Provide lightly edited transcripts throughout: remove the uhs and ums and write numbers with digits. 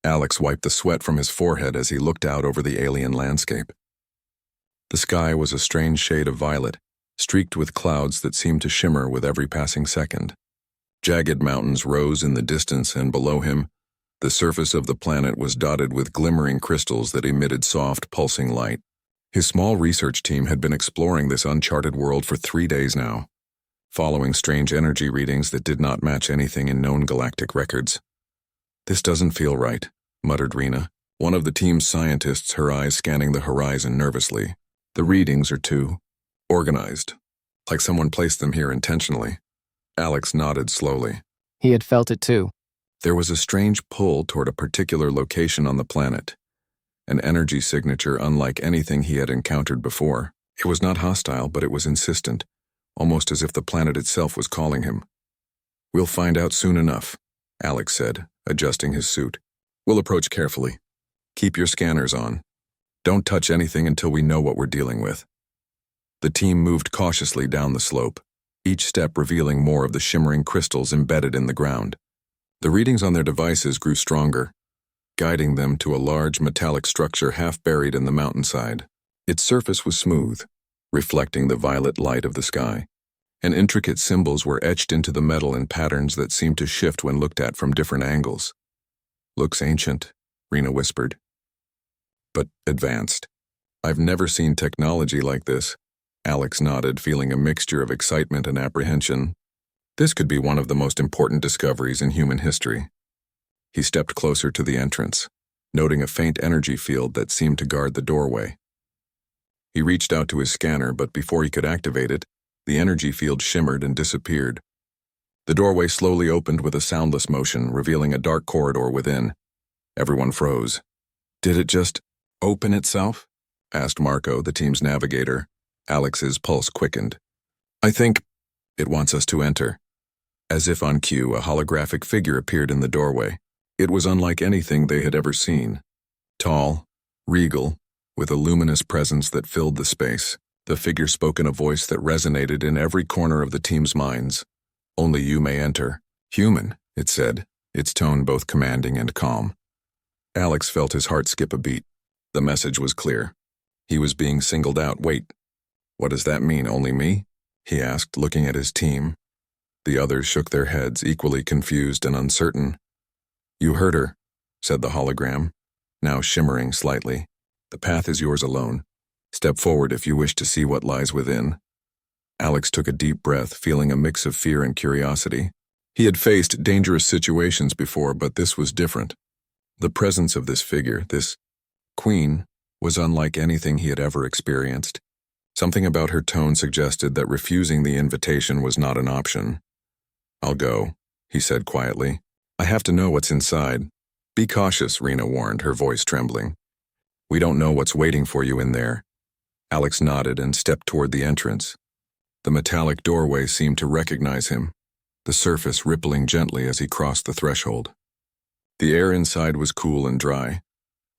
Alex wiped the sweat from his forehead as he looked out over the alien landscape. The sky was a strange shade of violet, streaked with clouds that seemed to shimmer with every passing second. Jagged mountains rose in the distance, and below him, the surface of the planet was dotted with glimmering crystals that emitted soft, pulsing light. His small research team had been exploring this uncharted world for 3 days now, following strange energy readings that did not match anything in known galactic records. "This doesn't feel right," muttered Rena, one of the team's scientists, her eyes scanning the horizon nervously. "The readings are too organized, like someone placed them here intentionally." Alex nodded slowly. He had felt it too. There was a strange pull toward a particular location on the planet, an energy signature unlike anything he had encountered before. It was not hostile, but it was insistent, almost as if the planet itself was calling him. "We'll find out soon enough," Alex said, adjusting his suit. "We'll approach carefully. Keep your scanners on. Don't touch anything until we know what we're dealing with." The team moved cautiously down the slope, each step revealing more of the shimmering crystals embedded in the ground. The readings on their devices grew stronger, guiding them to a large metallic structure half buried in the mountainside. Its surface was smooth, reflecting the violet light of the sky, and intricate symbols were etched into the metal in patterns that seemed to shift when looked at from different angles. "Looks ancient," Rena whispered. "But advanced. I've never seen technology like this." Alex nodded, feeling a mixture of excitement and apprehension. This could be one of the most important discoveries in human history. He stepped closer to the entrance, noting a faint energy field that seemed to guard the doorway. He reached out to his scanner, but before he could activate it, the energy field shimmered and disappeared. The doorway slowly opened with a soundless motion, revealing a dark corridor within. Everyone froze. "Did it just open itself?" asked Marco, the team's navigator. Alex's pulse quickened. "I think it wants us to enter." As if on cue, a holographic figure appeared in the doorway. It was unlike anything they had ever seen. Tall, regal, with a luminous presence that filled the space, the figure spoke in a voice that resonated in every corner of the team's minds. "Only you may enter." "Human," it said, its tone both commanding and calm. Alex felt his heart skip a beat. The message was clear. He was being singled out. "Wait, what does that mean, only me?" he asked, looking at his team. The others shook their heads, equally confused and uncertain. "You heard her," said the hologram, now shimmering slightly. "The path is yours alone. Step forward if you wish to see what lies within." Alex took a deep breath, feeling a mix of fear and curiosity. He had faced dangerous situations before, but this was different. The presence of this figure, this queen, was unlike anything he had ever experienced. Something about her tone suggested that refusing the invitation was not an option. "I'll go," he said quietly. "I have to know what's inside." "Be cautious," Rena warned, her voice trembling. "We don't know what's waiting for you in there." Alex nodded and stepped toward the entrance. The metallic doorway seemed to recognize him, the surface rippling gently as he crossed the threshold. The air inside was cool and dry,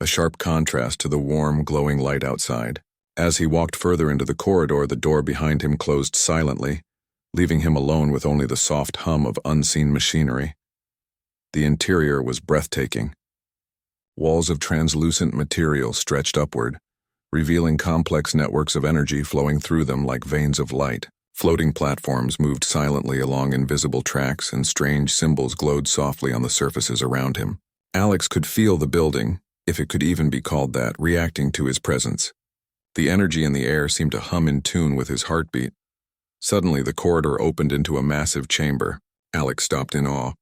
a sharp contrast to the warm, glowing light outside. As he walked further into the corridor, the door behind him closed silently, leaving him alone with only the soft hum of unseen machinery. The interior was breathtaking. Walls of translucent material stretched upward, revealing complex networks of energy flowing through them like veins of light. Floating platforms moved silently along invisible tracks, and strange symbols glowed softly on the surfaces around him. Alex could feel the building, if it could even be called that, reacting to his presence. The energy in the air seemed to hum in tune with his heartbeat. Suddenly, the corridor opened into a massive chamber. Alex stopped in awe.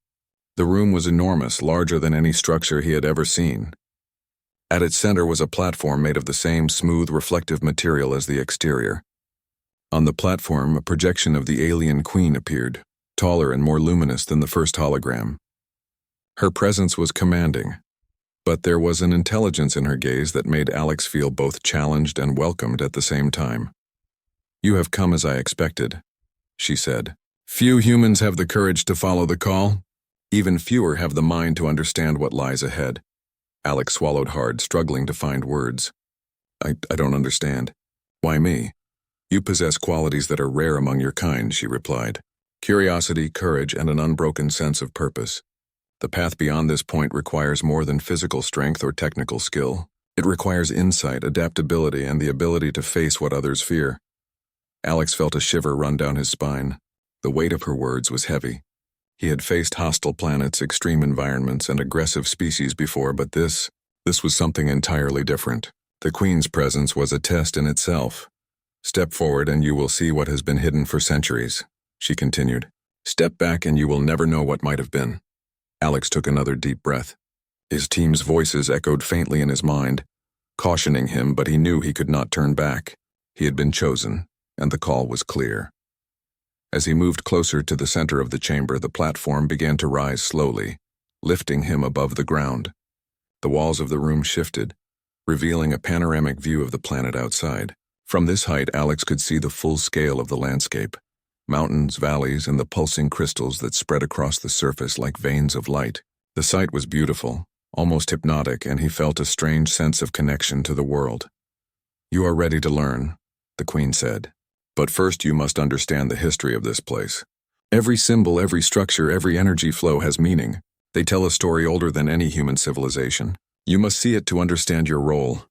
The room was enormous, larger than any structure he had ever seen. At its center was a platform made of the same smooth, reflective material as the exterior. On the platform, a projection of the alien queen appeared, taller and more luminous than the first hologram. Her presence was commanding, but there was an intelligence in her gaze that made Alex feel both challenged and welcomed at the same time. "You have come as I expected," she said. "Few humans have the courage to follow the call. Even fewer have the mind to understand what lies ahead." Alex swallowed hard, struggling to find words. I don't understand." "Why me?" "You possess qualities that are rare among your kind," she replied. "Curiosity, courage, and an unbroken sense of purpose. The path beyond this point requires more than physical strength or technical skill. It requires insight, adaptability, and the ability to face what others fear. Alex felt a shiver run down his spine. The weight of her words was heavy. He had faced hostile planets, extreme environments, and aggressive species before, but this was something entirely different. The Queen's presence was a test in itself. "Step forward and you will see what has been hidden for centuries," she continued. "Step back and you will never know what might have been." Alex took another deep breath. His team's voices echoed faintly in his mind, cautioning him, but he knew he could not turn back. He had been chosen, and the call was clear. As he moved closer to the center of the chamber, the platform began to rise slowly, lifting him above the ground. The walls of the room shifted, revealing a panoramic view of the planet outside. From this height, Alex could see the full scale of the landscape: mountains, valleys, and the pulsing crystals that spread across the surface like veins of light. The sight was beautiful, almost hypnotic, and he felt a strange sense of connection to the world. "You are ready to learn," the Queen said. "But first you must understand the history of this place. Every symbol, every structure, every energy flow has meaning. They tell a story older than any human civilization. You must see it to understand your role."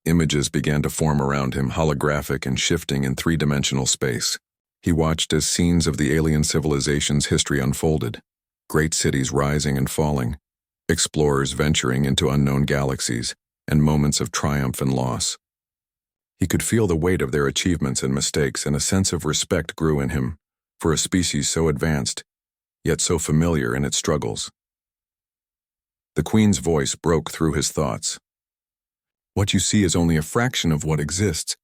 Images began to form around him, holographic and shifting in three-dimensional space. He watched as scenes of the alien civilization's history unfolded. Great cities rising and falling, explorers venturing into unknown galaxies, and moments of triumph and loss. He could feel the weight of their achievements and mistakes, and a sense of respect grew in him for a species so advanced, yet so familiar in its struggles. The Queen's voice broke through his thoughts. "What you see is only a fraction of what exists.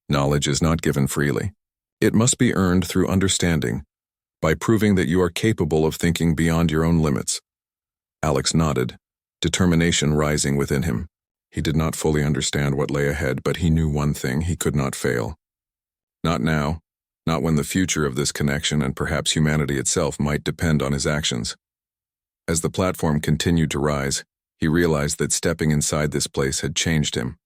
Knowledge is not given freely. It must be earned through understanding, by proving that you are capable of thinking beyond your own limits." Alex nodded, determination rising within him. He did not fully understand what lay ahead, but he knew one thing: he could not fail. Not now, not when the future of this connection and perhaps humanity itself might depend on his actions. As the platform continued to rise, he realized that stepping inside this place had changed him.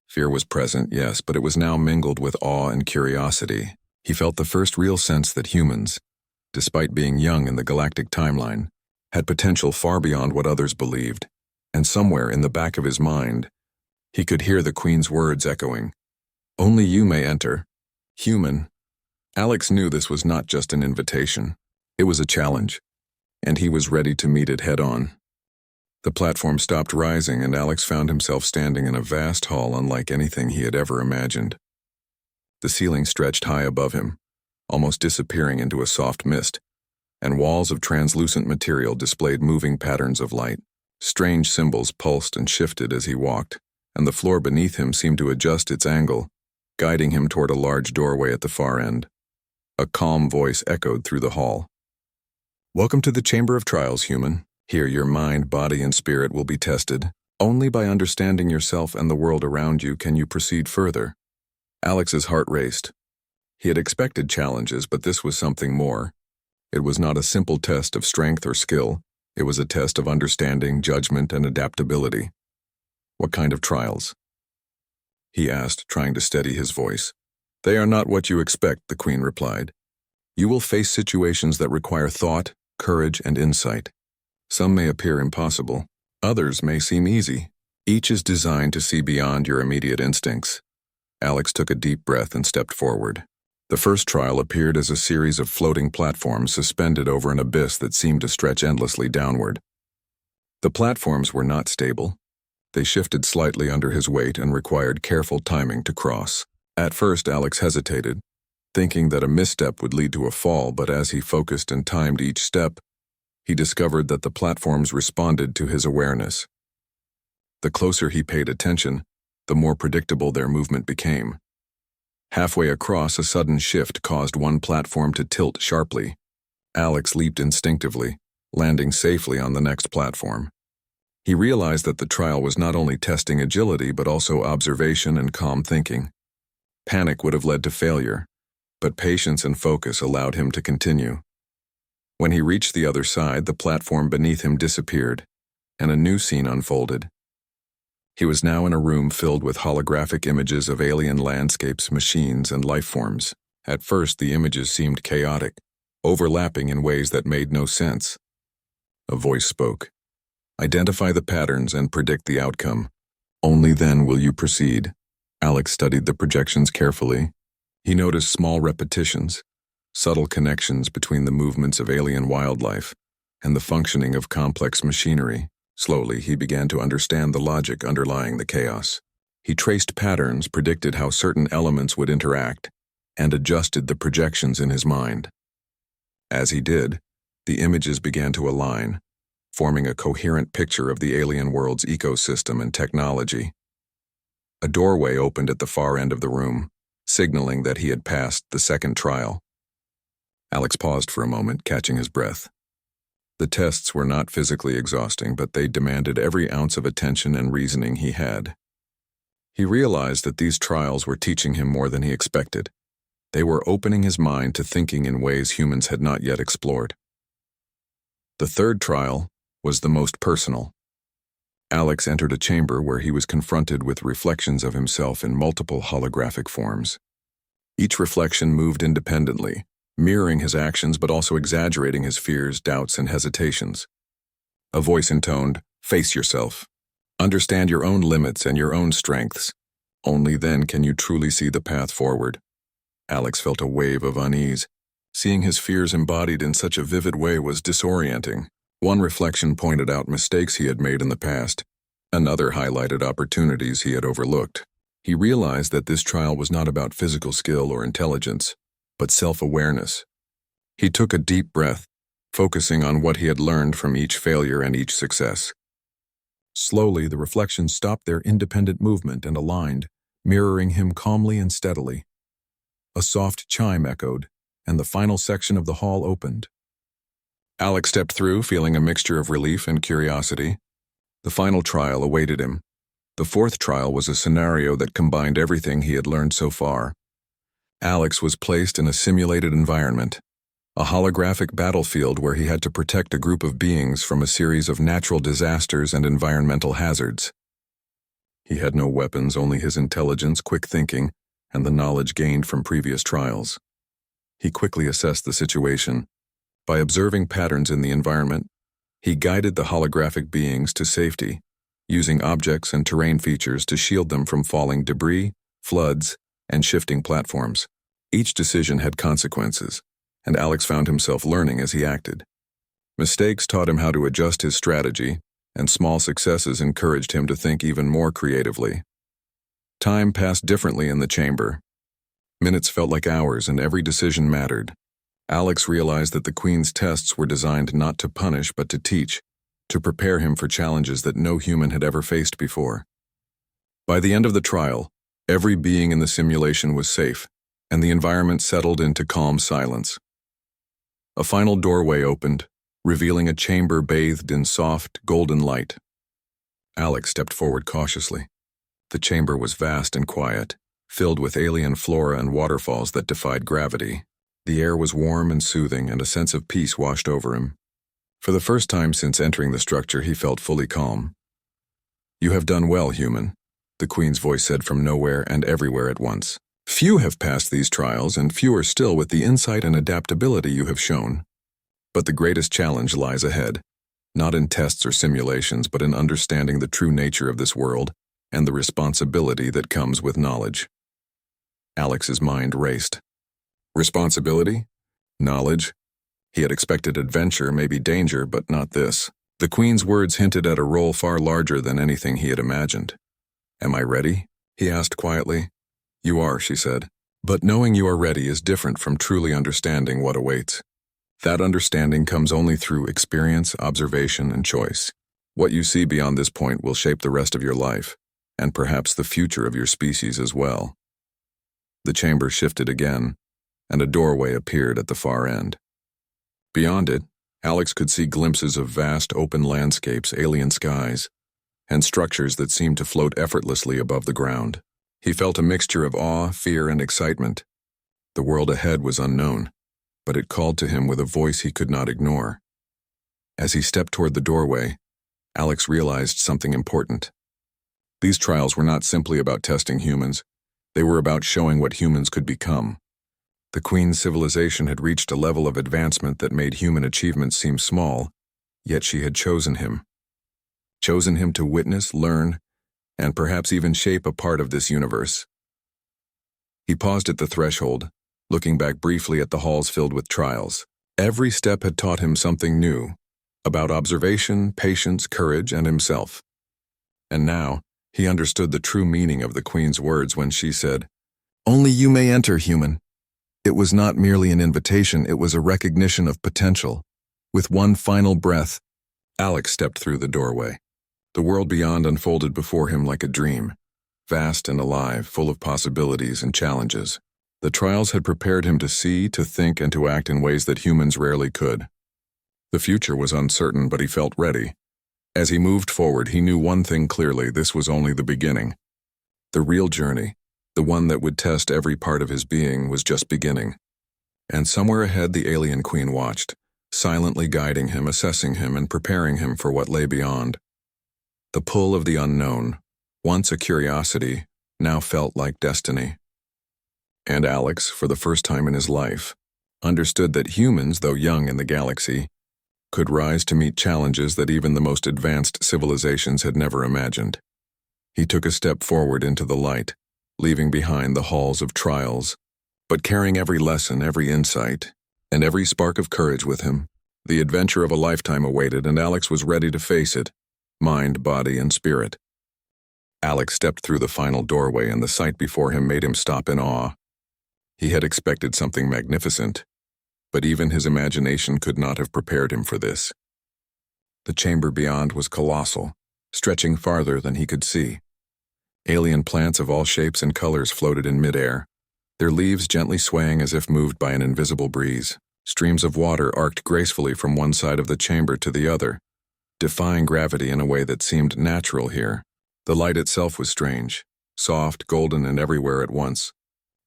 Fear was present, yes, but it was now mingled with awe and curiosity. He felt the first real sense that humans, despite being young in the galactic timeline, had potential far beyond what others believed. And somewhere in the back of his mind, he could hear the Queen's words echoing. "Only you may enter. Human." Alex knew this was not just an invitation. It was a challenge, and he was ready to meet it head-on. The platform stopped rising, and Alex found himself standing in a vast hall unlike anything he had ever imagined. The ceiling stretched high above him, almost disappearing into a soft mist, and walls of translucent material displayed moving patterns of light. Strange symbols pulsed and shifted as he walked, and the floor beneath him seemed to adjust its angle, guiding him toward a large doorway at the far end. A calm voice echoed through the hall. "Welcome to the Chamber of Trials, human. Here your mind, body, and spirit will be tested. Only by understanding yourself and the world around you can you proceed further." Alex's heart raced. He had expected challenges, but this was something more. It was not a simple test of strength or skill. It was a test of understanding, judgment, and adaptability. "What kind of trials?" he asked, trying to steady his voice. "They are not what you expect," the Queen replied. "You will face situations that require thought, courage, and insight. Some may appear impossible. Others may seem easy. Each is designed to see beyond your immediate instincts." Alex took a deep breath and stepped forward. The first trial appeared as a series of floating platforms suspended over an abyss that seemed to stretch endlessly downward. The platforms were not stable. They shifted slightly under his weight and required careful timing to cross. At first, Alex hesitated, thinking that a misstep would lead to a fall, but as he focused and timed each step, he discovered that the platforms responded to his awareness. The closer he paid attention, the more predictable their movement became. Halfway across, a sudden shift caused one platform to tilt sharply. Alex leaped instinctively, landing safely on the next platform. He realized that the trial was not only testing agility but also observation and calm thinking. Panic would have led to failure, but patience and focus allowed him to continue. When he reached the other side, the platform beneath him disappeared, and a new scene unfolded. He was now in a room filled with holographic images of alien landscapes, machines, and life forms. At first, the images seemed chaotic, overlapping in ways that made no sense. A voice spoke. Identify the patterns and predict the outcome. Only then will you proceed. Alex studied the projections carefully. He noticed small repetitions, subtle connections between the movements of alien wildlife and the functioning of complex machinery. Slowly, he began to understand the logic underlying the chaos. He traced patterns, predicted how certain elements would interact, and adjusted the projections in his mind. As he did, the images began to align, forming a coherent picture of the alien world's ecosystem and technology. A doorway opened at the far end of the room, signaling that he had passed the second trial. Alex paused for a moment, catching his breath. The tests were not physically exhausting, but they demanded every ounce of attention and reasoning he had. He realized that these trials were teaching him more than he expected. They were opening his mind to thinking in ways humans had not yet explored. The third trial was the most personal. Alex entered a chamber where he was confronted with reflections of himself in multiple holographic forms. Each reflection moved independently, mirroring his actions but also exaggerating his fears, doubts, and hesitations. A voice intoned, "Face yourself. Understand your own limits and your own strengths. Only then can you truly see the path forward." Alex felt a wave of unease. Seeing his fears embodied in such a vivid way was disorienting. One reflection pointed out mistakes he had made in the past. Another highlighted opportunities he had overlooked. He realized that this trial was not about physical skill or intelligence, but self-awareness. He took a deep breath, focusing on what he had learned from each failure and each success. Slowly, the reflections stopped their independent movement and aligned, mirroring him calmly and steadily. A soft chime echoed, and the final section of the hall opened. Alex stepped through, feeling a mixture of relief and curiosity. The final trial awaited him. The fourth trial was a scenario that combined everything he had learned so far. Alex was placed in a simulated environment, a holographic battlefield where he had to protect a group of beings from a series of natural disasters and environmental hazards. He had no weapons, only his intelligence, quick thinking, and the knowledge gained from previous trials. He quickly assessed the situation. By observing patterns in the environment, he guided the holographic beings to safety, using objects and terrain features to shield them from falling debris, floods, and shifting platforms. Each decision had consequences, and Alex found himself learning as he acted. Mistakes taught him how to adjust his strategy, and small successes encouraged him to think even more creatively. Time passed differently in the chamber. Minutes felt like hours, and every decision mattered. Alex realized that the Queen's tests were designed not to punish but to teach, to prepare him for challenges that no human had ever faced before. By the end of the trial, every being in the simulation was safe, and the environment settled into calm silence. A final doorway opened, revealing a chamber bathed in soft, golden light. Alex stepped forward cautiously. The chamber was vast and quiet, filled with alien flora and waterfalls that defied gravity. The air was warm and soothing, and a sense of peace washed over him. For the first time since entering the structure, he felt fully calm. "You have done well, human," the Queen's voice said from nowhere and everywhere at once. "Few have passed these trials, and fewer still with the insight and adaptability you have shown. But the greatest challenge lies ahead, not in tests or simulations, but in understanding the true nature of this world and the responsibility that comes with knowledge." Alex's mind raced. Responsibility? Knowledge? He had expected adventure, maybe danger, but not this. The Queen's words hinted at a role far larger than anything he had imagined. "Am I ready?" he asked quietly. "You are," she said. "But knowing you are ready is different from truly understanding what awaits. That understanding comes only through experience, observation, and choice. What you see beyond this point will shape the rest of your life, and perhaps the future of your species as well." The chamber shifted again, and a doorway appeared at the far end. Beyond it, Alex could see glimpses of vast open landscapes, alien skies, and structures that seemed to float effortlessly above the ground. He felt a mixture of awe, fear, and excitement. The world ahead was unknown, but it called to him with a voice he could not ignore. As he stepped toward the doorway, Alex realized something important. These trials were not simply about testing humans. They were about showing what humans could become. The Queen's civilization had reached a level of advancement that made human achievements seem small, Yet she had chosen him. Chosen him to witness, learn, and perhaps even shape a part of this universe. He paused at the threshold, looking back briefly at the halls filled with trials. Every step had taught him something new, about observation, patience, courage, and himself. And now, he understood the true meaning of the Queen's words when she said, "Only you may enter, human." It was not merely an invitation, it was a recognition of potential. With one final breath, Alex stepped through the doorway. The world beyond unfolded before him like a dream, vast and alive, full of possibilities and challenges. The trials had prepared him to see, to think, and to act in ways that humans rarely could. The future was uncertain, but he felt ready. As he moved forward, he knew one thing clearly: this was only the beginning. The real journey, the one that would test every part of his being, was just beginning. And somewhere ahead, the alien queen watched, silently guiding him, assessing him, and preparing him for what lay beyond. The pull of the unknown, once a curiosity, now felt like destiny. And Alex, for the first time in his life, understood that humans, though young in the galaxy, could rise to meet challenges that even the most advanced civilizations had never imagined. He took a step forward into the light, leaving behind the halls of trials, but carrying every lesson, every insight, and every spark of courage with him. The adventure of a lifetime awaited, and Alex was ready to face it, mind, body, and spirit. Alex stepped through the final doorway, and the sight before him made him stop in awe. He had expected something magnificent, but even his imagination could not have prepared him for this. The chamber beyond was colossal, stretching farther than he could see. Alien plants of all shapes and colors floated in midair, their leaves gently swaying as if moved by an invisible breeze. Streams of water arced gracefully from one side of the chamber to the other, defying gravity in a way that seemed natural here. The light itself was strange, soft, golden, and everywhere at once,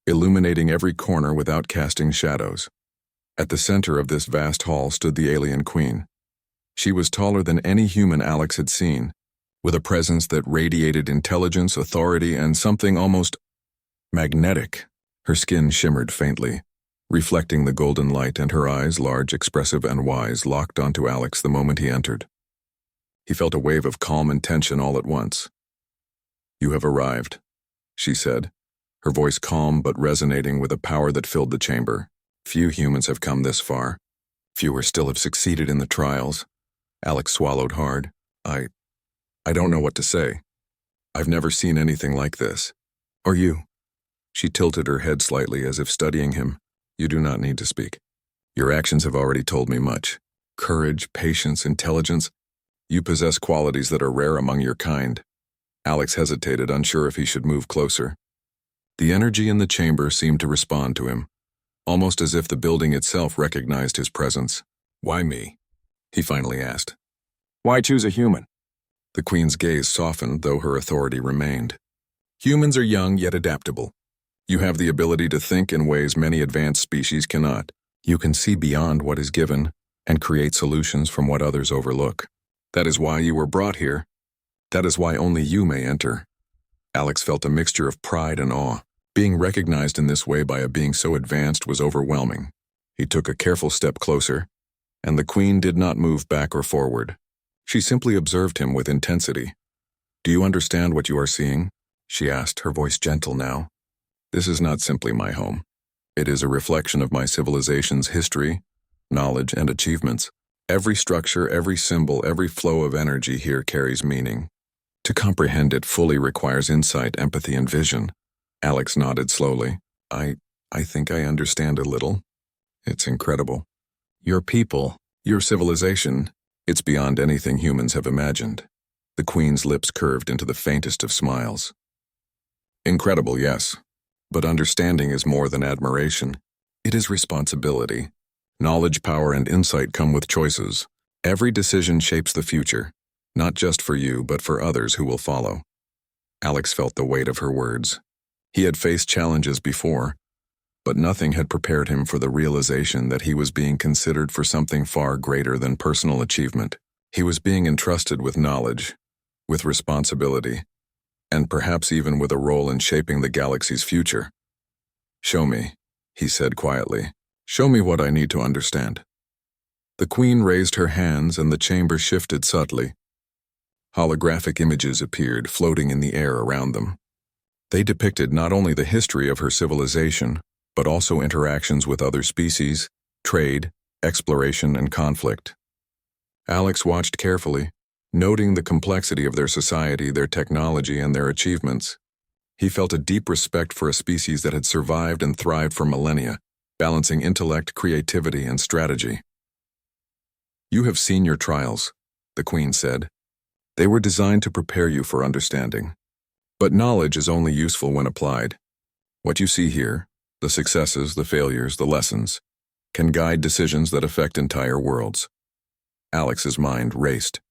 illuminating every corner without casting shadows. At the center of this vast hall stood the alien queen. She was taller than any human Alex had seen, with a presence that radiated intelligence, authority, and something almost magnetic. Her skin shimmered faintly, reflecting the golden light, and her eyes, large, expressive, and wise, locked onto Alex the moment he entered. He felt a wave of calm and tension all at once. "You have arrived," she said, her voice calm but resonating with a power that filled the chamber. Few humans have come this far. Fewer still have succeeded in the trials. Alex swallowed hard. I don't know what to say. I've never seen anything like this. Or you." She tilted her head slightly as if studying him. "You do not need to speak. Your actions have already told me much. Courage, patience, intelligence. You possess qualities that are rare among your kind." Alex hesitated, unsure if he should move closer. The energy in the chamber seemed to respond to him, almost as if the building itself recognized his presence. "Why me?" he finally asked. "Why choose a human?" The Queen's gaze softened, though her authority remained. "Humans are young yet adaptable. You have the ability to think in ways many advanced species cannot. You can see beyond what is given and create solutions from what others overlook. That is why you were brought here. That is why only you may enter." Alex felt a mixture of pride and awe. Being recognized in this way by a being so advanced was overwhelming. He took a careful step closer, and the Queen did not move back or forward. She simply observed him with intensity. "Do you understand what you are seeing?" she asked, her voice gentle now. "This is not simply my home. It is a reflection of my civilization's history, knowledge, and achievements. Every structure, every symbol, every flow of energy here carries meaning. To comprehend it fully requires insight, empathy, and vision." Alex nodded slowly. I think I understand a little. It's incredible. Your people, your civilization, it's beyond anything humans have imagined." The Queen's lips curved into the faintest of smiles. "Incredible, yes. But understanding is more than admiration. It is responsibility. Knowledge, power, and insight come with choices. Every decision shapes the future, not just for you, but for others who will follow." Alex felt the weight of her words. He had faced challenges before, but nothing had prepared him for the realization that he was being considered for something far greater than personal achievement. He was being entrusted with knowledge, with responsibility, and perhaps even with a role in shaping the galaxy's future. "Show me," he said quietly. "Show me what I need to understand." The Queen raised her hands and the chamber shifted subtly. Holographic images appeared, floating in the air around them. They depicted not only the history of her civilization, but also interactions with other species, trade, exploration, and conflict. Alex watched carefully, noting the complexity of their society, their technology, and their achievements. He felt a deep respect for a species that had survived and thrived for millennia, balancing intellect, creativity, and strategy. "You have seen your trials," the Queen said. "They were designed to prepare you for understanding. But knowledge is only useful when applied. What you see here, the successes, the failures, the lessons, can guide decisions that affect entire worlds." Alex's mind raced.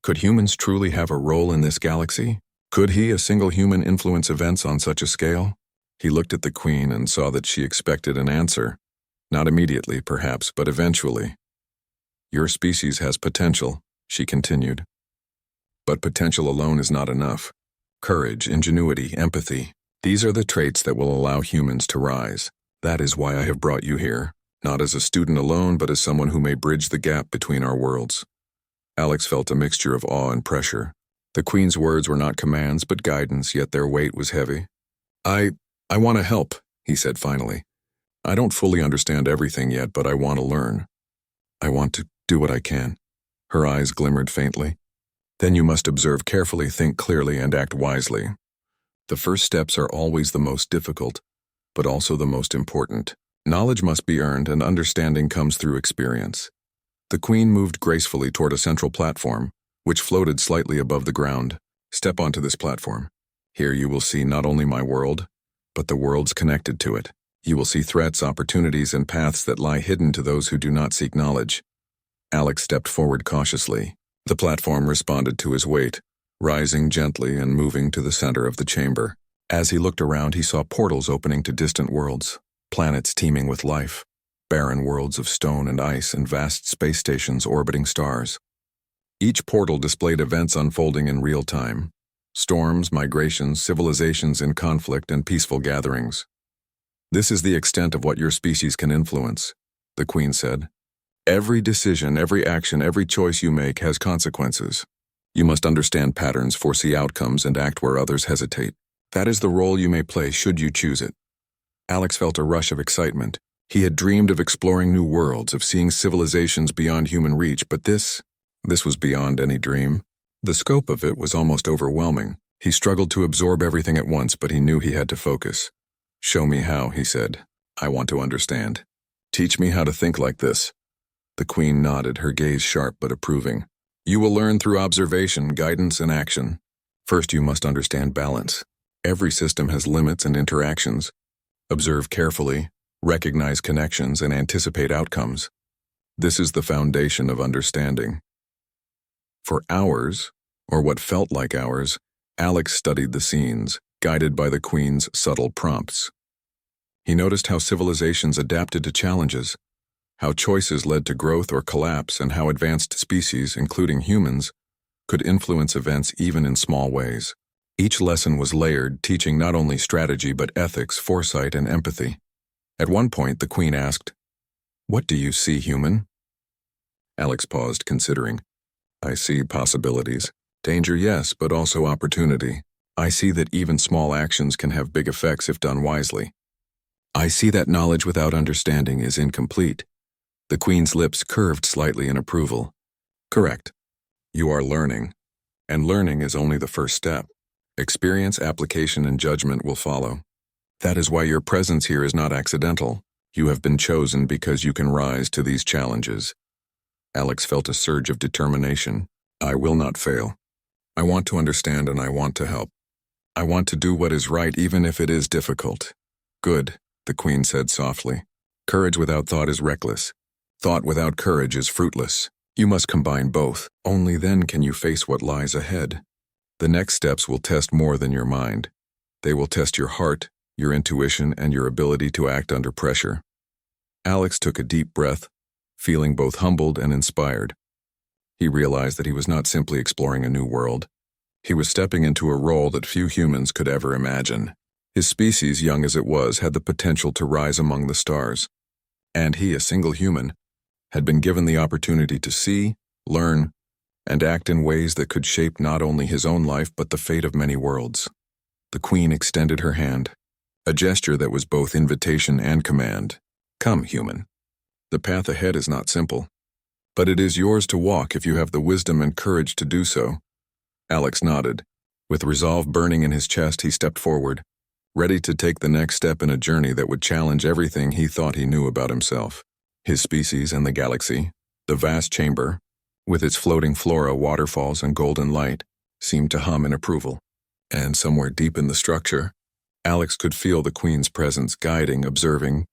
Could humans truly have a role in this galaxy? Could he, a single human, influence events on such a scale? He looked at the Queen and saw that she expected an answer. Not immediately, perhaps, but eventually. "Your species has potential," she continued. "But potential alone is not enough. Courage, ingenuity, empathy, these are the traits that will allow humans to rise. That is why I have brought you here, not as a student alone, but as someone who may bridge the gap between our worlds." Alex felt a mixture of awe and pressure. The Queen's words were not commands, but guidance, yet their weight was heavy. I want to help," he said finally. "I don't fully understand everything yet, but I want to learn. I want to do what I can." Her eyes glimmered faintly. "Then you must observe carefully, think clearly, and act wisely. The first steps are always the most difficult, but also the most important. Knowledge must be earned, and understanding comes through experience." The Queen moved gracefully toward a central platform, which floated slightly above the ground. "Step onto this platform. Here you will see not only my world, but the worlds connected to it. You will see threats, opportunities, and paths that lie hidden to those who do not seek knowledge." Alex stepped forward cautiously. The platform responded to his weight, rising gently and moving to the center of the chamber. As he looked around, he saw portals opening to distant worlds, planets teeming with life, barren worlds of stone and ice, and vast space stations orbiting stars. Each portal displayed events unfolding in real time: storms, migrations, civilizations in conflict, and peaceful gatherings. "This is the extent of what your species can influence," the Queen said. "Every decision, every action, every choice you make has consequences. You must understand patterns, foresee outcomes, and act where others hesitate. That is the role you may play should you choose it." Alex felt a rush of excitement. He had dreamed of exploring new worlds, of seeing civilizations beyond human reach, but this was beyond any dream. The scope of it was almost overwhelming. He struggled to absorb everything at once, but he knew he had to focus. "Show me how," he said. "I want to understand. Teach me how to think like this." The Queen nodded, her gaze sharp but approving. "You will learn through observation, guidance, and action. First, you must understand balance. Every system has limits and interactions. Observe carefully, recognize connections, and anticipate outcomes. This is the foundation of understanding." For hours, or what felt like hours, Alex studied the scenes, guided by the Queen's subtle prompts. He noticed how civilizations adapted to challenges, how choices led to growth or collapse, and how advanced species, including humans, could influence events even in small ways. Each lesson was layered, teaching not only strategy but ethics, foresight, and empathy. At one point, the Queen asked, "What do you see, human?" Alex paused, considering. "I see possibilities. Danger, yes, but also opportunity. I see that even small actions can have big effects if done wisely. I see that knowledge without understanding is incomplete." The Queen's lips curved slightly in approval. "Correct. You are learning, and learning is only the first step. Experience, application, and judgment will follow. That is why your presence here is not accidental. You have been chosen because you can rise to these challenges." Alex felt a surge of determination. "I will not fail. I want to understand and I want to help. I want to do what is right even if it is difficult." "Good," the Queen said softly. "Courage without thought is reckless. Thought without courage is fruitless. You must combine both. Only then can you face what lies ahead. The next steps will test more than your mind. They will test your heart, your intuition, and your ability to act under pressure." Alex took a deep breath, feeling both humbled and inspired. He realized that he was not simply exploring a new world. He was stepping into a role that few humans could ever imagine. His species, young as it was, had the potential to rise among the stars. And he, a single human, had been given the opportunity to see, learn, and act in ways that could shape not only his own life but the fate of many worlds. The Queen extended her hand, a gesture that was both invitation and command. Come, human. The path ahead is not simple, but it is yours to walk if you have the wisdom and courage to do so. Alex nodded. With resolve burning in his chest, he stepped forward, ready to take the next step in a journey that would challenge everything he thought he knew about himself. His species and the galaxy, the vast chamber, with its floating flora, waterfalls, and golden light, seemed to hum in approval. And somewhere deep in the structure, Alex could feel the Queen's presence guiding, observing,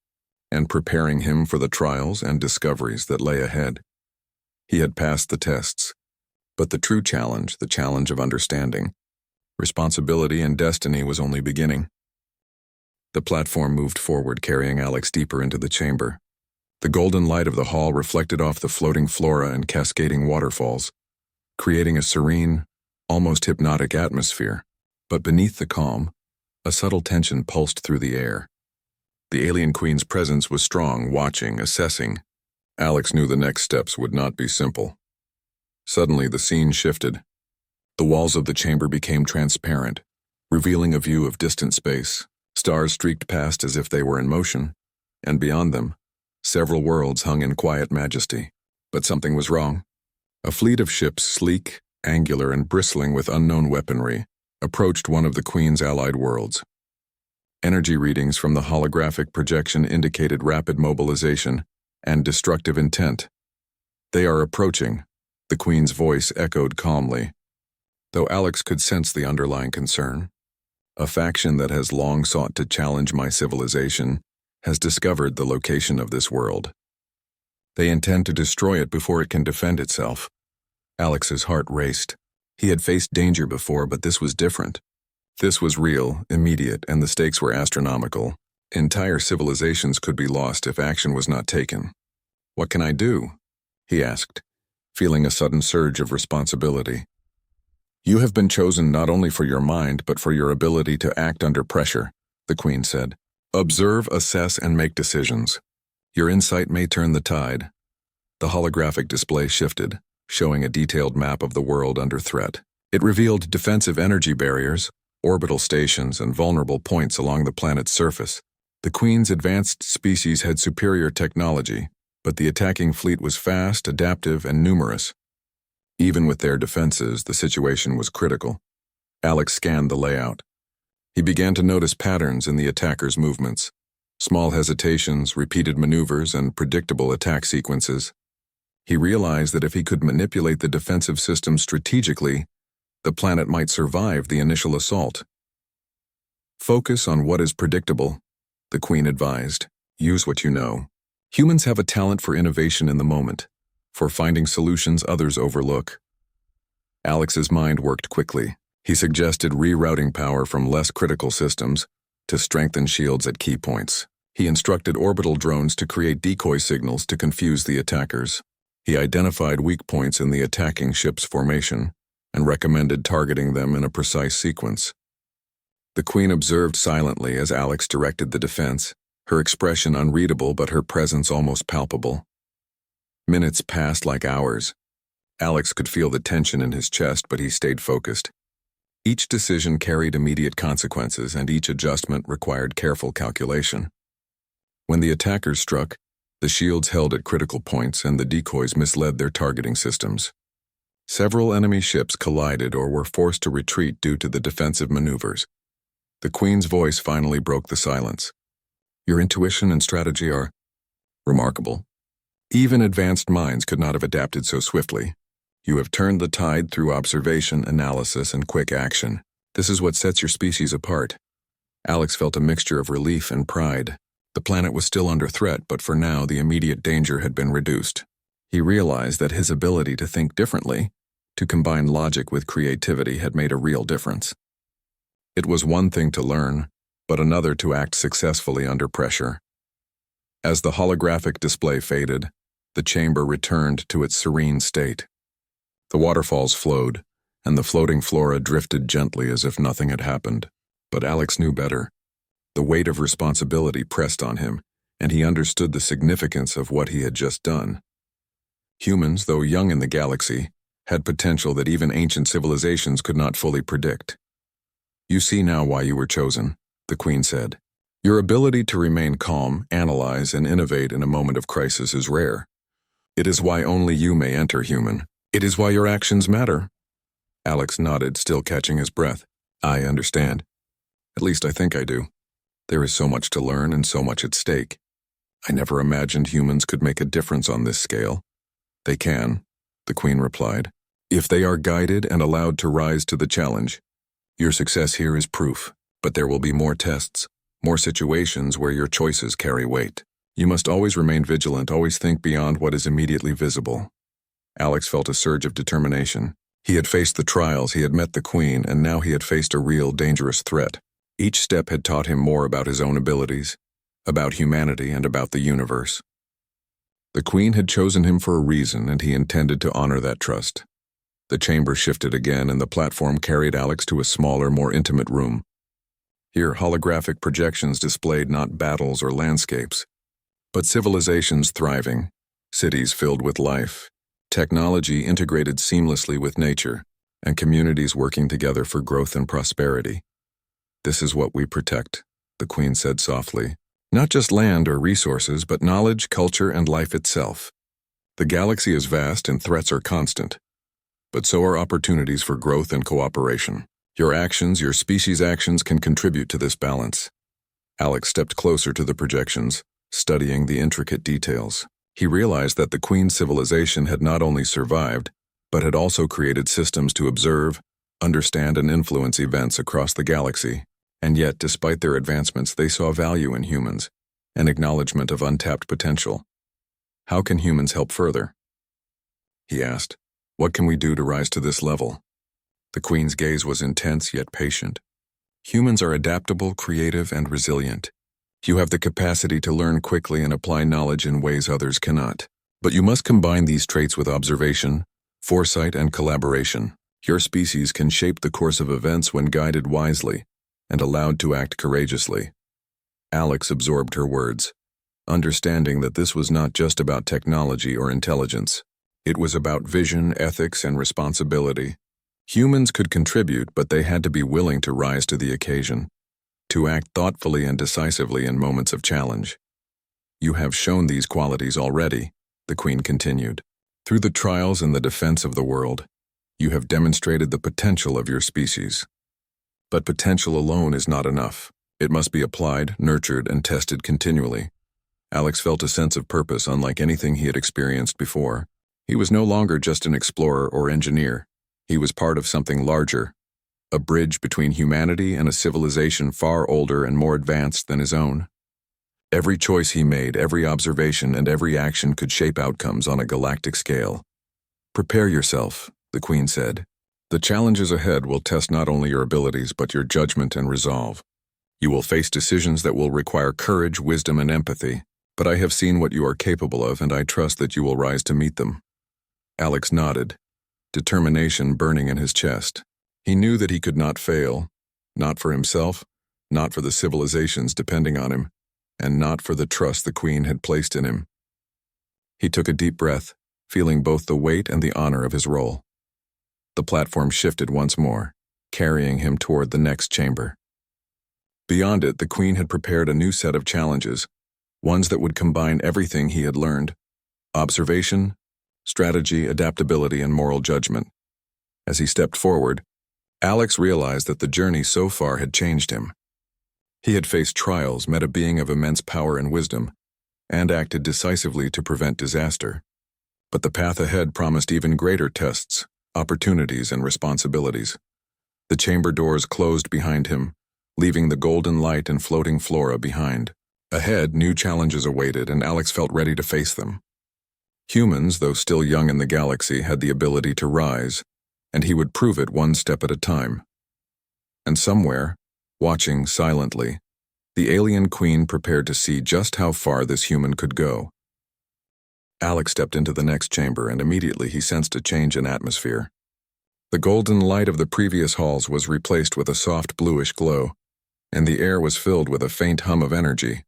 and preparing him for the trials and discoveries that lay ahead. He had passed the tests, but the true challenge, the challenge of understanding, responsibility, and destiny was only beginning. The platform moved forward, carrying Alex deeper into the chamber. The golden light of the hall reflected off the floating flora and cascading waterfalls, creating a serene, almost hypnotic atmosphere. But beneath the calm, a subtle tension pulsed through the air. The alien Queen's presence was strong, watching, assessing. Alex knew the next steps would not be simple. Suddenly, the scene shifted. The walls of the chamber became transparent, revealing a view of distant space. Stars streaked past as if they were in motion, and beyond them, several worlds hung in quiet majesty. But something was wrong. A fleet of ships, sleek, angular, and bristling with unknown weaponry, approached one of the Queen's allied worlds. Energy readings from the holographic projection indicated rapid mobilization and destructive intent. "They are approaching," the Queen's voice echoed calmly, though Alex could sense the underlying concern. "A faction that has long sought to challenge my civilization has discovered the location of this world. They intend to destroy it before it can defend itself." Alex's heart raced. He had faced danger before, but this was different. This was real, immediate, and the stakes were astronomical. Entire civilizations could be lost if action was not taken. "What can I do?" he asked, feeling a sudden surge of responsibility. "You have been chosen not only for your mind, but for your ability to act under pressure," the Queen said. "Observe, assess, and make decisions. Your insight may turn the tide." The holographic display shifted, showing a detailed map of the world under threat. It revealed defensive energy barriers, orbital stations, and vulnerable points along the planet's surface. The Queen's advanced species had superior technology, but the attacking fleet was fast, adaptive, and numerous. Even with their defenses, the situation was critical. Alex scanned the layout. He began to notice patterns in the attackers' movements, small hesitations, repeated maneuvers, and predictable attack sequences. He realized that if he could manipulate the defensive system strategically, the planet might survive the initial assault. "Focus on what is predictable," the Queen advised. "Use what you know. Humans have a talent for innovation in the moment, for finding solutions others overlook." Alex's mind worked quickly. He suggested rerouting power from less critical systems to strengthen shields at key points. He instructed orbital drones to create decoy signals to confuse the attackers. He identified weak points in the attacking ship's formation and recommended targeting them in a precise sequence. The Queen observed silently as Alex directed the defense, her expression unreadable but her presence almost palpable. Minutes passed like hours. Alex could feel the tension in his chest, but he stayed focused. Each decision carried immediate consequences, and each adjustment required careful calculation. When the attackers struck, the shields held at critical points and the decoys misled their targeting systems. Several enemy ships collided or were forced to retreat due to the defensive maneuvers. The Queen's voice finally broke the silence. "Your intuition and strategy are remarkable. Even advanced minds could not have adapted so swiftly. You have turned the tide through observation, analysis, and quick action. This is what sets your species apart." Alex felt a mixture of relief and pride. The planet was still under threat, but for now the immediate danger had been reduced. He realized that his ability to think differently, to combine logic with creativity, had made a real difference. It was one thing to learn, but another to act successfully under pressure. As the holographic display faded, the chamber returned to its serene state. The waterfalls flowed, and the floating flora drifted gently as if nothing had happened. But Alex knew better. The weight of responsibility pressed on him, and he understood the significance of what he had just done. Humans, though young in the galaxy, had potential that even ancient civilizations could not fully predict. "You see now why you were chosen," the Queen said. "Your ability to remain calm, analyze, and innovate in a moment of crisis is rare. It is why only you may enter human. It is why your actions matter." Alex nodded, still catching his breath. "I understand. At least I think I do. There is so much to learn and so much at stake. I never imagined humans could make a difference on this scale." "They can," the Queen replied, "if they are guided and allowed to rise to the challenge. Your success here is proof, but there will be more tests, more situations where your choices carry weight. You must always remain vigilant, always think beyond what is immediately visible." Alex felt a surge of determination. He had faced the trials, he had met the Queen, and now he had faced a real, dangerous threat. Each step had taught him more about his own abilities, about humanity, and about the universe. The Queen had chosen him for a reason, and he intended to honor that trust. The chamber shifted again, and the platform carried Alex to a smaller, more intimate room. Here, holographic projections displayed not battles or landscapes, but civilizations thriving, cities filled with life, technology integrated seamlessly with nature, and communities working together for growth and prosperity. "This is what we protect," the Queen said softly. "Not just land or resources, but knowledge, culture, and life itself. The galaxy is vast and threats are constant, but so are opportunities for growth and cooperation. Your actions, your species' actions, can contribute to this balance." Alex stepped closer to the projections, studying the intricate details. He realized that the Queen's civilization had not only survived, but had also created systems to observe, understand, and influence events across the galaxy. And yet, despite their advancements, they saw value in humans, an acknowledgement of untapped potential. "How can humans help further?" he asked. "What can we do to rise to this level?" The Queen's gaze was intense yet patient. "Humans are adaptable, creative, and resilient. You have the capacity to learn quickly and apply knowledge in ways others cannot. But you must combine these traits with observation, foresight, and collaboration. Your species can shape the course of events when guided wisely and allowed to act courageously." Alex absorbed her words, understanding that this was not just about technology or intelligence. It was about vision, ethics, and responsibility. Humans could contribute, but they had to be willing to rise to the occasion, to act thoughtfully and decisively in moments of challenge. "You have shown these qualities already," the Queen continued. "Through the trials and the defense of the world, you have demonstrated the potential of your species. But potential alone is not enough. It must be applied, nurtured, and tested continually." Alex felt a sense of purpose unlike anything he had experienced before. He was no longer just an explorer or engineer. He was part of something larger, a bridge between humanity and a civilization far older and more advanced than his own. Every choice he made, every observation, and every action could shape outcomes on a galactic scale. "Prepare yourself," the Queen said. "The challenges ahead will test not only your abilities but your judgment and resolve. You will face decisions that will require courage, wisdom, and empathy, but I have seen what you are capable of, and I trust that you will rise to meet them." Alex nodded, determination burning in his chest. He knew that he could not fail, not for himself, not for the civilizations depending on him, and not for the trust the Queen had placed in him. He took a deep breath, feeling both the weight and the honor of his role. The platform shifted once more, carrying him toward the next chamber. Beyond it, the Queen had prepared a new set of challenges, ones that would combine everything he had learned: observation, strategy, adaptability, and moral judgment. As he stepped forward, Alex realized that the journey so far had changed him. He had faced trials, met a being of immense power and wisdom, and acted decisively to prevent disaster. But the path ahead promised even greater tests, opportunities, and responsibilities. The chamber doors closed behind him, leaving the golden light and floating flora behind. Ahead, new challenges awaited, and Alex felt ready to face them. Humans, though still young in the galaxy, had the ability to rise, and he would prove it one step at a time. And somewhere, watching silently, the alien Queen prepared to see just how far this human could go. Alex stepped into the next chamber, and immediately he sensed a change in atmosphere. The golden light of the previous halls was replaced with a soft bluish glow, and the air was filled with a faint hum of energy.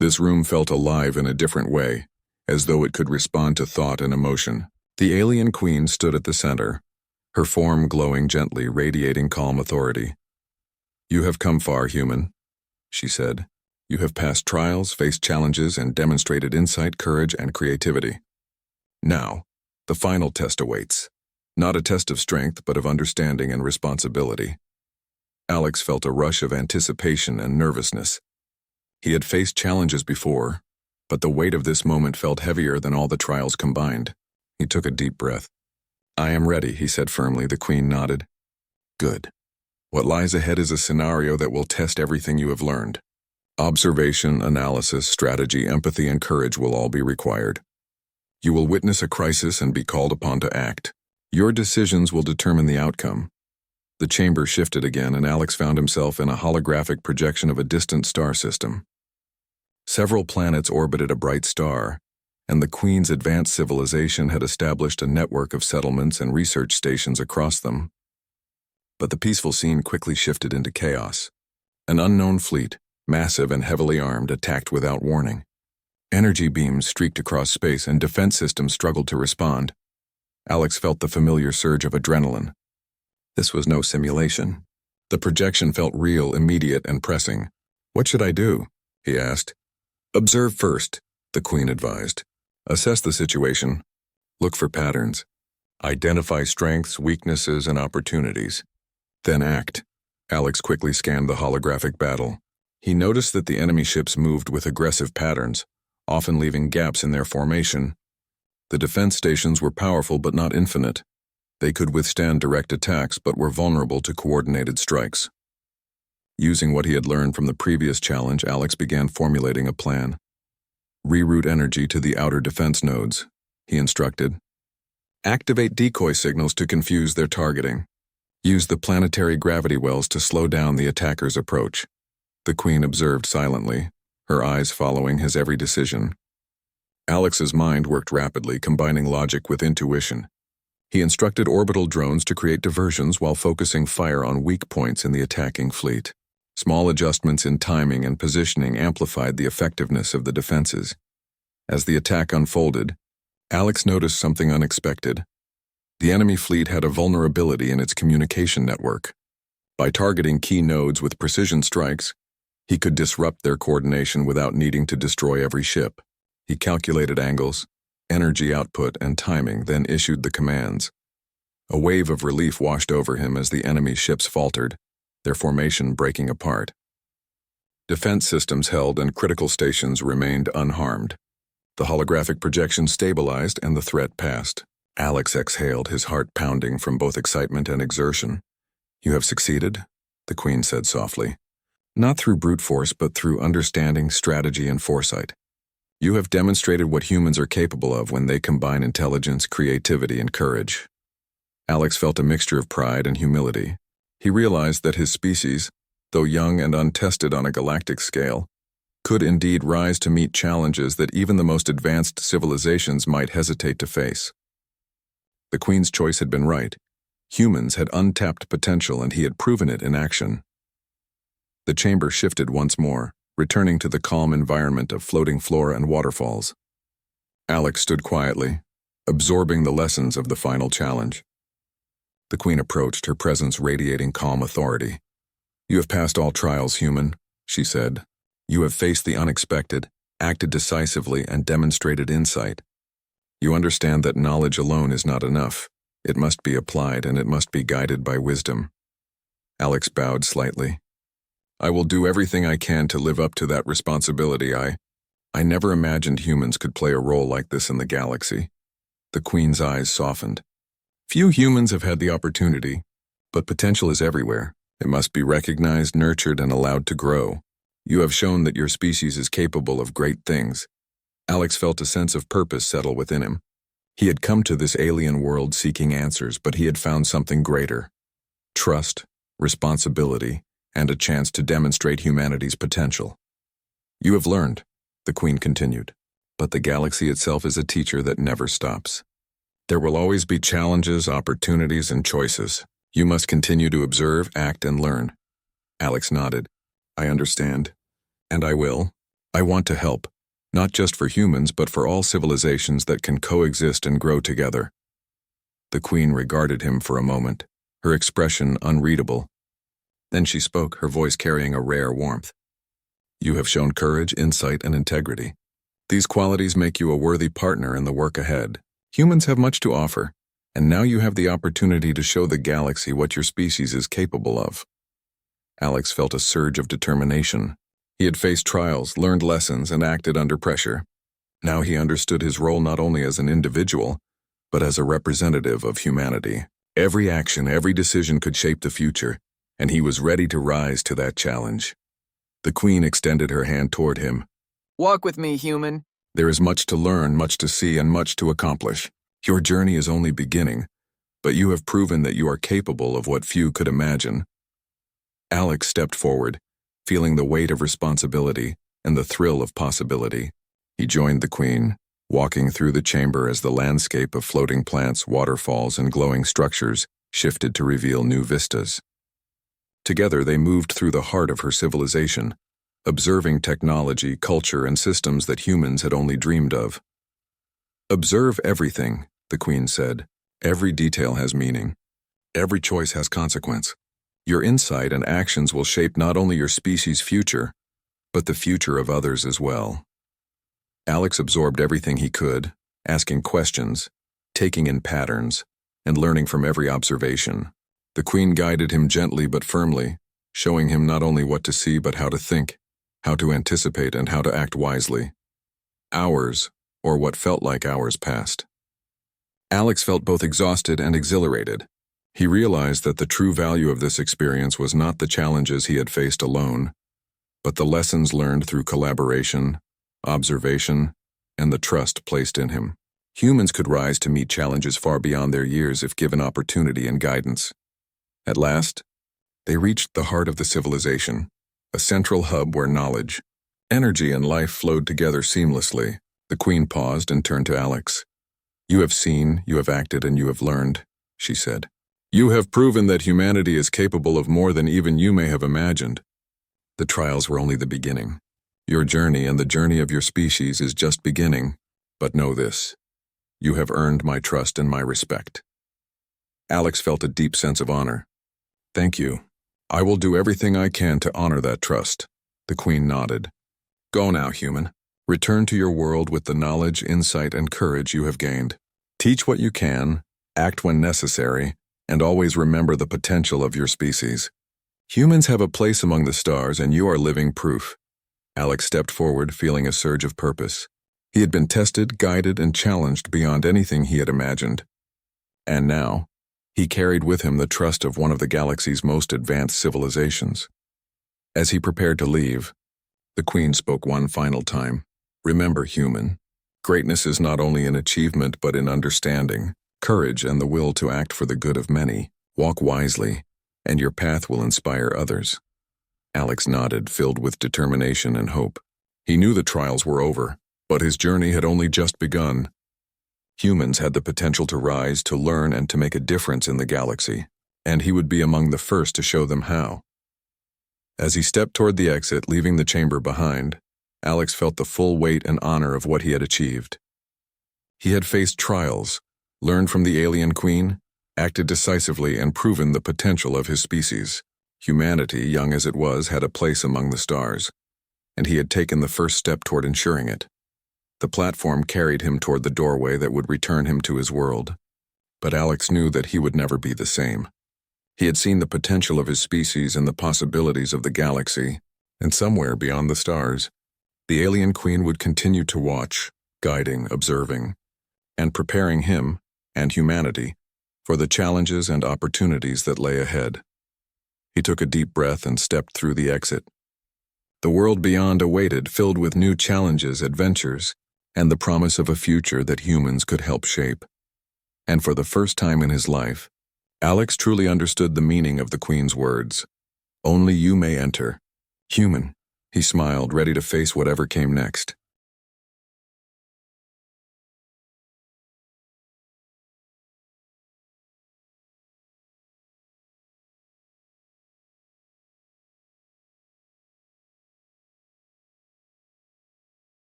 This room felt alive in a different way, as though it could respond to thought and emotion. The alien queen stood at the center, her form glowing gently, radiating calm authority. "You have come far, human," she said. "You have passed trials, faced challenges, and demonstrated insight, courage, and creativity. Now, the final test awaits. Not a test of strength, but of understanding and responsibility." Alex felt a rush of anticipation and nervousness. He had faced challenges before, but the weight of this moment felt heavier than all the trials combined. He took a deep breath. "I am ready," he said firmly. The queen nodded. "Good. What lies ahead is a scenario that will test everything you have learned. Observation, analysis, strategy, empathy, and courage will all be required. You will witness a crisis and be called upon to act. Your decisions will determine the outcome." The chamber shifted again, and Alex found himself in a holographic projection of a distant star system. Several planets orbited a bright star, and the Queen's advanced civilization had established a network of settlements and research stations across them. But the peaceful scene quickly shifted into chaos. An unknown fleet, massive and heavily armed, attacked without warning. Energy beams streaked across space, and defense systems struggled to respond. Alex felt the familiar surge of adrenaline. This was no simulation. The projection felt real, immediate, and pressing. "What should I do?" he asked. "Observe first," the Queen advised. "Assess the situation. Look for patterns. Identify strengths, weaknesses, and opportunities. Then act." Alex quickly scanned the holographic battle. He noticed that the enemy ships moved with aggressive patterns, often leaving gaps in their formation. The defense stations were powerful but not infinite. They could withstand direct attacks but were vulnerable to coordinated strikes. Using what he had learned from the previous challenge, Alex began formulating a plan. "Reroute energy to the outer defense nodes," he instructed. "Activate decoy signals to confuse their targeting. Use the planetary gravity wells to slow down the attacker's approach." The Queen observed silently, her eyes following his every decision. Alex's mind worked rapidly, combining logic with intuition. He instructed orbital drones to create diversions while focusing fire on weak points in the attacking fleet. Small adjustments in timing and positioning amplified the effectiveness of the defenses. As the attack unfolded, Alex noticed something unexpected. The enemy fleet had a vulnerability in its communication network. By targeting key nodes with precision strikes, he could disrupt their coordination without needing to destroy every ship. He calculated angles, energy output, and timing, then issued the commands. A wave of relief washed over him as the enemy ships faltered, their formation breaking apart. Defense systems held and critical stations remained unharmed. The holographic projection stabilized and the threat passed. Alex exhaled, his heart pounding from both excitement and exertion. "You have succeeded," the Queen said softly. "Not through brute force, but through understanding, strategy, and foresight. You have demonstrated what humans are capable of when they combine intelligence, creativity, and courage." Alex felt a mixture of pride and humility. He realized that his species, though young and untested on a galactic scale, could indeed rise to meet challenges that even the most advanced civilizations might hesitate to face. The Queen's choice had been right. Humans had untapped potential, and he had proven it in action. The chamber shifted once more, returning to the calm environment of floating flora and waterfalls. Alex stood quietly, absorbing the lessons of the final challenge. The Queen approached, her presence radiating calm authority. "You have passed all trials, human," she said. "You have faced the unexpected, acted decisively, and demonstrated insight. You understand that knowledge alone is not enough. It must be applied, and it must be guided by wisdom." Alex bowed slightly. "I will do everything I can to live up to that responsibility. I never imagined humans could play a role like this in the galaxy." The Queen's eyes softened. "Few humans have had the opportunity, but potential is everywhere. It must be recognized, nurtured, and allowed to grow. You have shown that your species is capable of great things." Alex felt a sense of purpose settle within him. He had come to this alien world seeking answers, but he had found something greater: trust, responsibility, and a chance to demonstrate humanity's potential. "You have learned," the Queen continued, "but the galaxy itself is a teacher that never stops. There will always be challenges, opportunities, and choices. You must continue to observe, act, and learn." Alex nodded. "I understand. And I will. I want to help. not just for humans but for all civilizations that can coexist and grow together. The Queen regarded him for a moment, her expression unreadable. Then she spoke, her voice carrying a rare warmth. You have shown courage, insight, and integrity. These qualities make you a worthy partner in the work ahead. Humans have much to offer, and now you have the opportunity to show the galaxy what your species is capable of. Alex felt a surge of determination. He had faced trials, learned lessons, and acted under pressure. Now he understood his role not only as an individual, but as a representative of humanity. Every action, every decision could shape the future, and he was ready to rise to that challenge. The Queen extended her hand toward him. Walk with me, human. There is much to learn, much to see, and much to accomplish. Your journey is only beginning, but you have proven that you are capable of what few could imagine. Alex stepped forward, feeling the weight of responsibility and the thrill of possibility. He joined the Queen, walking through the chamber as the landscape of floating plants, waterfalls, and glowing structures shifted to reveal new vistas. Together they moved through the heart of her civilization, observing technology, culture, and systems that humans had only dreamed of. Observe everything, the Queen said. Every detail has meaning. Every choice has consequence. Your insight and actions will shape not only your species' future, but the future of others as well. Alex absorbed everything he could, asking questions, taking in patterns, and learning from every observation. The Queen guided him gently but firmly, showing him not only what to see but how to think, how to anticipate, and how to act wisely. Hours, or what felt like hours, passed. Alex felt both exhausted and exhilarated. He realized that the true value of this experience was not the challenges he had faced alone, but the lessons learned through collaboration, observation, and the trust placed in him. Humans could rise to meet challenges far beyond their years if given opportunity and guidance. At last, they reached the heart of the civilization, a central hub where knowledge, energy, and life flowed together seamlessly. The Queen paused and turned to Alex. You have seen, you have acted, and you have learned, she said. You have proven that humanity is capable of more than even you may have imagined. The trials were only the beginning. Your journey and the journey of your species is just beginning, but know this. You have earned my trust and my respect. Alex felt a deep sense of honor. Thank you. I will do everything I can to honor that trust. The Queen nodded. Go now, human. Return to your world with the knowledge, insight, and courage you have gained. Teach what you can, act when necessary, and always remember the potential of your species. Humans have a place among the stars, and you are living proof. Alex stepped forward, feeling a surge of purpose. He had been tested, guided, and challenged beyond anything he had imagined. And now, he carried with him the trust of one of the galaxy's most advanced civilizations. As he prepared to leave, the Queen spoke one final time. Remember, human, greatness is not only in achievement but in understanding, courage, and the will to act for the good of many. Walk wisely, and your path will inspire others. Alex nodded, filled with determination and hope. He knew the trials were over, but his journey had only just begun. Humans had the potential to rise, to learn, and to make a difference in the galaxy, and he would be among the first to show them how. As he stepped toward the exit, leaving the chamber behind, Alex felt the full weight and honor of what he had achieved. He had faced trials, learned from the alien Queen, acted decisively, and proven the potential of his species. Humanity, young as it was, had a place among the stars, and he had taken the first step toward ensuring it. The platform carried him toward the doorway that would return him to his world, but Alex knew that he would never be the same. He had seen the potential of his species and the possibilities of the galaxy, and somewhere beyond the stars, the alien Queen would continue to watch, guiding, observing, and preparing him and humanity for the challenges and opportunities that lay ahead. He took a deep breath and stepped through the exit. The world beyond awaited, filled with new challenges, adventures, and the promise of a future that humans could help shape. And for the first time in his life, Alex truly understood the meaning of the Queen's words. Only you may enter. Human, he smiled, ready to face whatever came next.